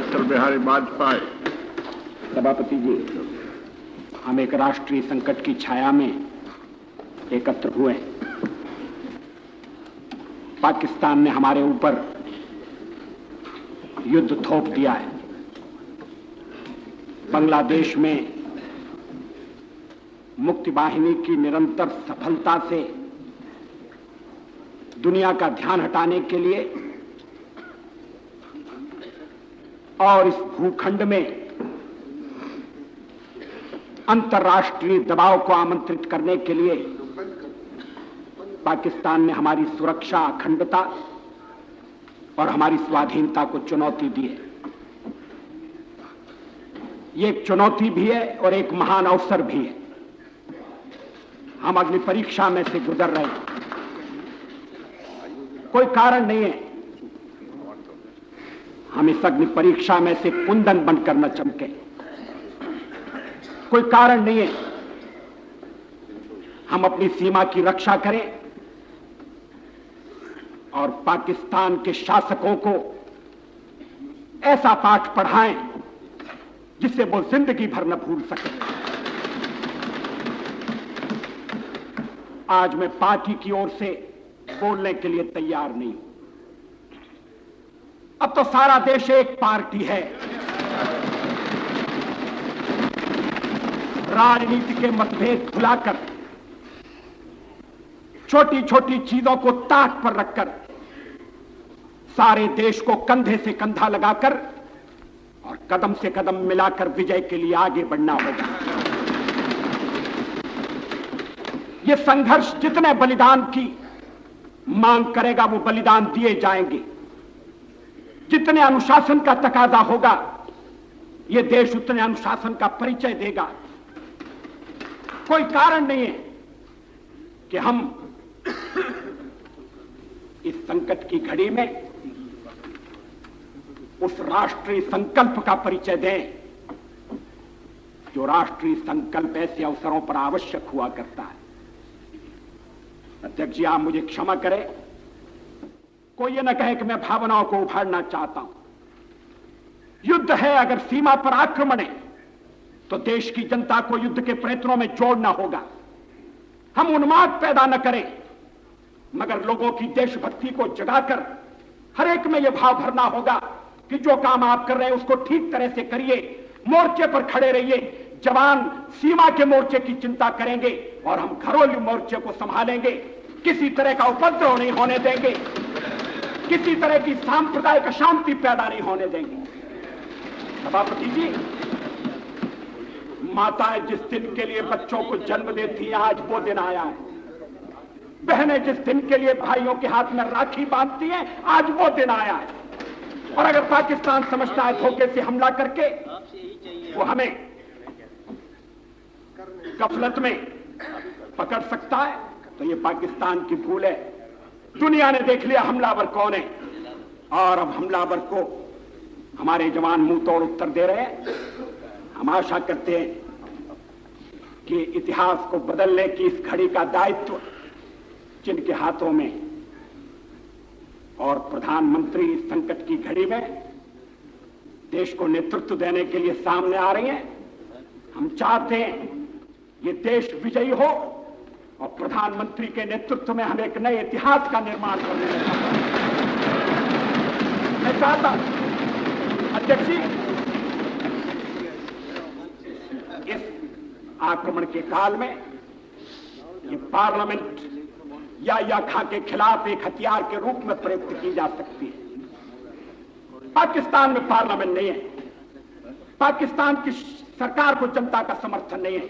अटल बिहारी वाजपेयी। सभापति जी, हम एक राष्ट्रीय संकट की छाया में एकत्र हुए। पाकिस्तान ने हमारे ऊपर युद्ध थोप दिया है। बांग्लादेश में मुक्ति वाहिनी की निरंतर सफलता से दुनिया का ध्यान हटाने के लिए और इस भूखंड में अंतर्राष्ट्रीय दबाव को आमंत्रित करने के लिए पाकिस्तान ने हमारी सुरक्षा, अखंडता और हमारी स्वाधीनता को चुनौती दी है। ये एक चुनौती भी है और एक महान अवसर भी है। हम अग्नि परीक्षा में से गुजर रहे हैं। कोई कारण नहीं है हम इस अग्नि परीक्षा में से कुंदन बनकर न चमके। कोई कारण नहीं है हम अपनी सीमा की रक्षा करें और पाकिस्तान के शासकों को ऐसा पाठ पढ़ाएं जिससे वो जिंदगी भर न भूल सके। आज मैं पार्टी की ओर से बोलने के लिए तैयार नहीं हूं। अब तो सारा देश एक पार्टी है। राजनीति के मतभेद भुलाकर, छोटी छोटी चीजों को ताक पर रखकर सारे देश को कंधे से कंधा लगाकर और कदम से कदम मिलाकर विजय के लिए आगे बढ़ना होगा। यह संघर्ष जितने बलिदान की मांग करेगा वो बलिदान दिए जाएंगे। जितने अनुशासन का तकाजा होगा यह देश उतने अनुशासन का परिचय देगा। कोई कारण नहीं है कि हम इस संकट की घड़ी में उस राष्ट्रीय संकल्प का परिचय दें जो राष्ट्रीय संकल्प ऐसे अवसरों पर आवश्यक हुआ करता है। अध्यक्ष जी, आप मुझे क्षमा करें, कोई ये न कहे कि मैं भावनाओं को उभारना चाहता हूं। युद्ध है, अगर सीमा पर आक्रमण है तो देश की जनता को युद्ध के प्रयत्नों में जोड़ना होगा। हम उन्माद पैदा न करें मगर लोगों की देशभक्ति को जगाकर हर एक में यह भाव भरना होगा कि जो काम आप कर रहे हैं उसको ठीक तरह से करिए। मोर्चे पर खड़े रहिए। जवान सीमा के मोर्चे की चिंता करेंगे और हम घरेलू मोर्चे को संभालेंगे। किसी तरह का उपद्रव नहीं होने देंगे, किसी तरह की सांप्रदायिक अशांति पैदा नहीं होने देंगे। सभापति जी, माताएं जिस दिन के लिए बच्चों को जन्म देती हैं आज वो दिन आया है। बहनें जिस दिन के लिए भाइयों के हाथ में राखी बांधती हैं आज वो दिन आया है। और अगर पाकिस्तान समझता है धोखे से हमला करके वो हमें गफलत में पकड़ सकता है तो ये पाकिस्तान की भूल है। दुनिया ने देख लिया हमलावर कौन है और अब हमलावर को हमारे जवान मुंह तोड़ उत्तर दे रहे हैं। हम आशा करते हैं कि इतिहास को बदलने की इस घड़ी का दायित्व जिनके हाथों में और प्रधानमंत्री इस संकट की घड़ी में देश को नेतृत्व देने के लिए सामने आ रही हैं। हम चाहते हैं ये देश विजयी हो और प्रधानमंत्री के नेतृत्व में हम एक नए इतिहास का निर्माण करने लगे। मैं चाहता अध्यक्ष जी, इस आक्रमण के काल में ये पार्लियामेंट या खा के खिलाफ एक हथियार के रूप में प्रयुक्त की जा सकती है। पाकिस्तान में पार्लियामेंट नहीं है, पाकिस्तान की सरकार को जनता का समर्थन नहीं है।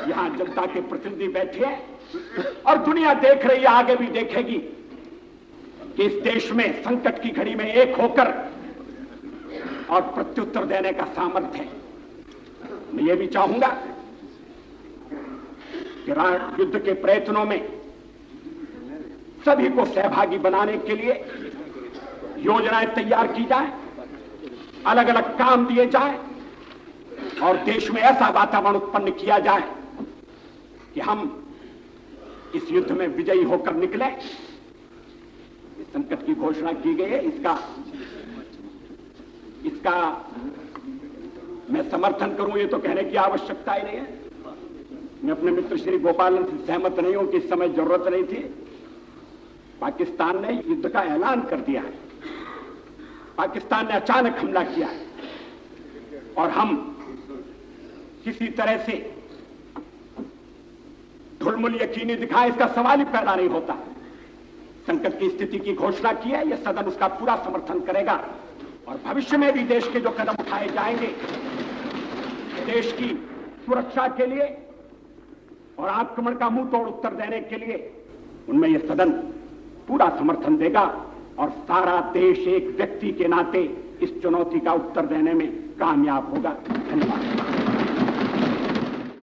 यहां जनता के प्रतिनिधि बैठे हैं और दुनिया देख रही है, आगे भी देखेगी कि इस देश में संकट की घड़ी में एक होकर और प्रत्युत्तर देने का सामर्थ्य है। मैं ये भी चाहूंगा कि युद्ध के प्रयत्नों में सभी को सहभागी बनाने के लिए योजनाएं तैयार की जाए, अलग अलग काम दिए जाए और देश में ऐसा वातावरण उत्पन्न किया जाए कि हम इस युद्ध में विजयी होकर निकले। इस संकट की घोषणा की गई है, इसका इसका मैं समर्थन करूं ये तो कहने की आवश्यकता ही नहीं है। मैं अपने मित्र श्री गोपालन से सहमत नहीं हूं कि इस समय जरूरत नहीं थी। पाकिस्तान ने युद्ध का ऐलान कर दिया है, पाकिस्तान ने अचानक हमला किया है और हम किसी तरह से ढुलमुल यकीनी दिखाए इसका सवाल ही पैदा नहीं होता। संकट की स्थिति की घोषणा की है, यह सदन उसका पूरा समर्थन करेगा और भविष्य में भी देश के जो कदम उठाए जाएंगे देश की सुरक्षा के लिए और आक्रमण का मुंह तोड़ उत्तर देने के लिए, उनमें यह सदन पूरा समर्थन देगा और सारा देश एक व्यक्ति के नाते इस चुनौती का उत्तर देने में कामयाब होगा। धन्यवाद।